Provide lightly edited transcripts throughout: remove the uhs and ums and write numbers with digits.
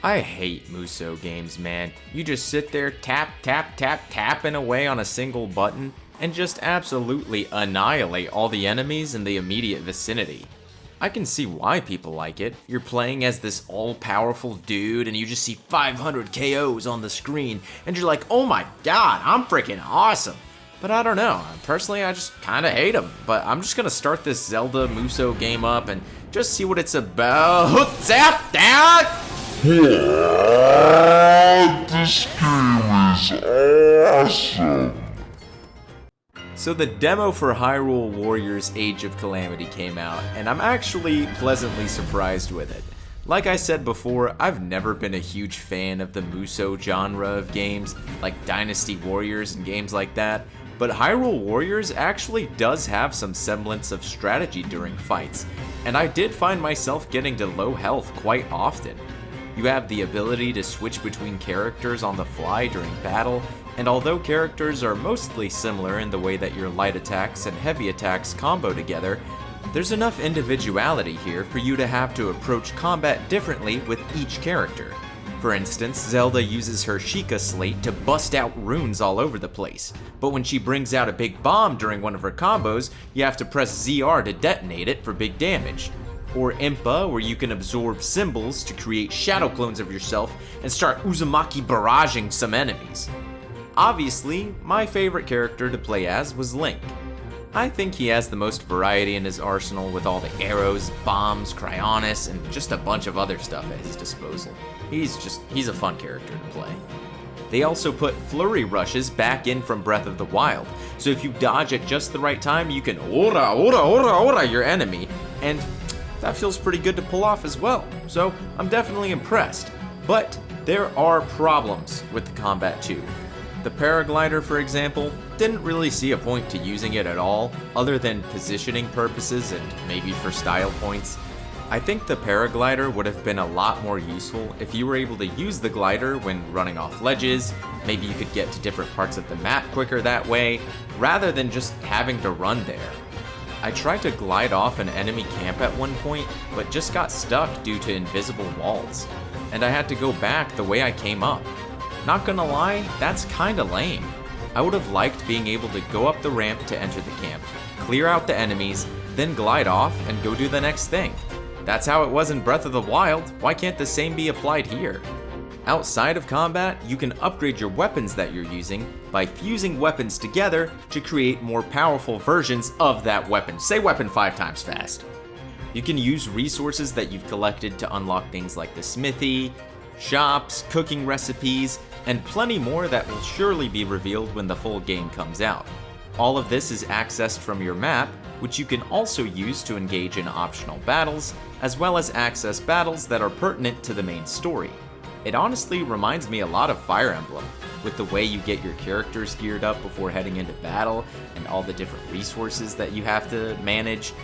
I hate Musou games, man. You just sit there tapping away on a single button and just absolutely annihilate all the enemies in the immediate vicinity. I can see why people like it. You're playing as this all-powerful dude and you just see 500 KOs on the screen and you're like, oh my god, I'm freaking awesome. But I don't know, personally I just kinda hate them. But I'm just gonna start this Zelda Musou game up and just see what it's about. Zap down! This game is awesome! So the demo for Hyrule Warriors Age of Calamity came out, and I'm actually pleasantly surprised with it. Like I said before, I've never been a huge fan of the Musou genre of games, like Dynasty Warriors and games like that, but Hyrule Warriors actually does have some semblance of strategy during fights, and I did find myself getting to low health quite often. You have the ability to switch between characters on the fly during battle, and although characters are mostly similar in the way that your light attacks and heavy attacks combo together, there's enough individuality here for you to have to approach combat differently with each character. For instance, Zelda uses her Sheikah slate to bust out runes all over the place, but when she brings out a big bomb during one of her combos, you have to press ZR to detonate it for big damage. Or Impa, where you can absorb symbols to create shadow clones of yourself and start Uzumaki barraging some enemies. Obviously, my favorite character to play as was Link. I think he has the most variety in his arsenal with all the arrows, bombs, cryonis, and just a bunch of other stuff at his disposal. He's a fun character to play. They also put flurry rushes back in from Breath of the Wild, so if you dodge at just the right time, you can ora your enemy, and that feels pretty good to pull off as well, so I'm definitely impressed. But there are problems with the combat too. The paraglider, for example, didn't really see a point to using it at all, other than positioning purposes and maybe for style points. I think the paraglider would have been a lot more useful if you were able to use the glider when running off ledges. Maybe you could get to different parts of the map quicker that way, rather than just having to run there. I tried to glide off an enemy camp at one point, but just got stuck due to invisible walls, and I had to go back the way I came up. Not gonna lie, that's kinda lame. I would have liked being able to go up the ramp to enter the camp, clear out the enemies, then glide off and go do the next thing. That's how it was in Breath of the Wild, why can't the same be applied here? Outside of combat, you can upgrade your weapons that you're using by fusing weapons together to create more powerful versions of that weapon. Say weapon 5 times fast. You can use resources that you've collected to unlock things like the smithy, shops, cooking recipes, and plenty more that will surely be revealed when the full game comes out. All of this is accessed from your map, which you can also use to engage in optional battles, as well as access battles that are pertinent to the main story. It honestly reminds me a lot of Fire Emblem, with the way you get your characters geared up before heading into battle, and all the different resources that you have to manage.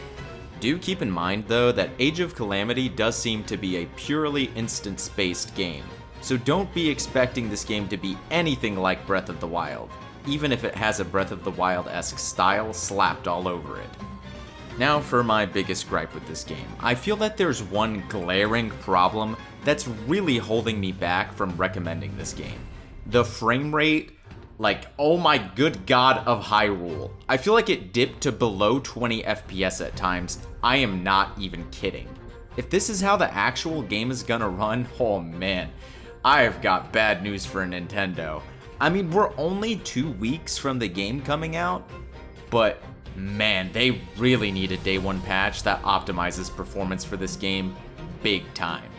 Do keep in mind though that Age of Calamity does seem to be a purely instance-based game, so don't be expecting this game to be anything like Breath of the Wild, even if it has a Breath of the Wild-esque style slapped all over it. Now for my biggest gripe with this game. I feel that there's one glaring problem that's really holding me back from recommending this game. The frame rate, like, oh my good god of Hyrule. I feel like it dipped to below 20 FPS at times. I am not even kidding. If this is how the actual game is gonna run, oh man, I've got bad news for Nintendo. I mean, we're only 2 weeks from the game coming out, but man, they really need a day one patch that optimizes performance for this game big time.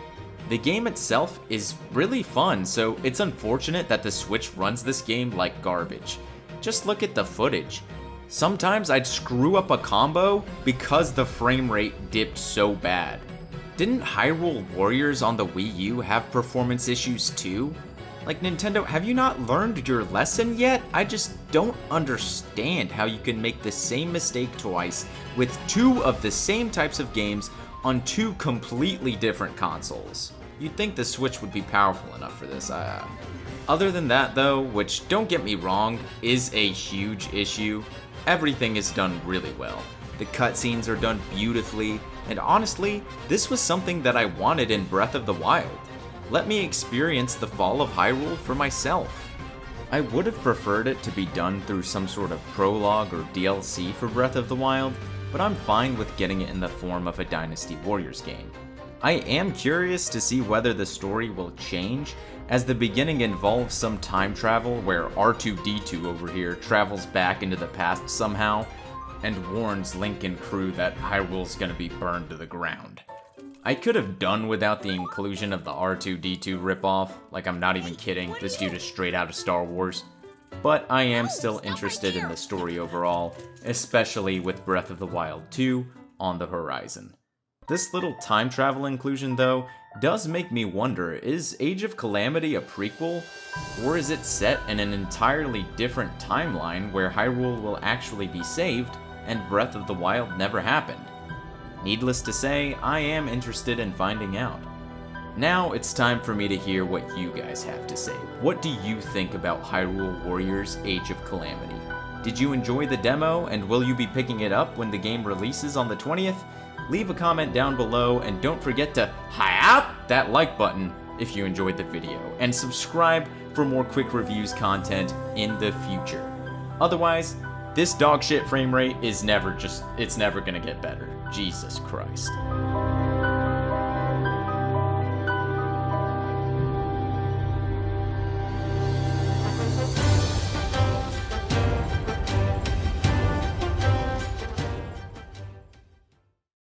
The game itself is really fun, so it's unfortunate that the Switch runs this game like garbage. Just look at the footage. Sometimes I'd screw up a combo because the frame rate dipped so bad. Didn't Hyrule Warriors on the Wii U have performance issues too? Like, Nintendo, have you not learned your lesson yet? I just don't understand how you can make the same mistake twice with 2 of the same types of games on 2 completely different consoles. You'd think the Switch would be powerful enough for this. Other than that though, which, don't get me wrong, is a huge issue, everything is done really well. The cutscenes are done beautifully, and honestly, this was something that I wanted in Breath of the Wild. Let me experience the fall of Hyrule for myself. I would have preferred it to be done through some sort of prologue or DLC for Breath of the Wild, but I'm fine with getting it in the form of a Dynasty Warriors game. I am curious to see whether the story will change, as the beginning involves some time travel where R2-D2 over here travels back into the past somehow, and warns Link and crew that Hyrule's gonna be burned to the ground. I could have done without the inclusion of the R2-D2 ripoff, like I'm not even kidding, this dude is straight out of Star Wars. But I am still interested in the story overall, especially with Breath of the Wild 2 on the horizon. This little time travel inclusion though, does make me wonder, is Age of Calamity a prequel? Or is it set in an entirely different timeline where Hyrule will actually be saved and Breath of the Wild never happened? Needless to say, I am interested in finding out. Now it's time for me to hear what you guys have to say. What do you think about Hyrule Warriors Age of Calamity? Did you enjoy the demo, and will you be picking it up when the game releases on the 20th? Leave a comment down below, and don't forget to hit that like button if you enjoyed the video, and subscribe for more quick reviews content in the future. Otherwise, this dogshit frame rate is never gonna get better. Jesus Christ.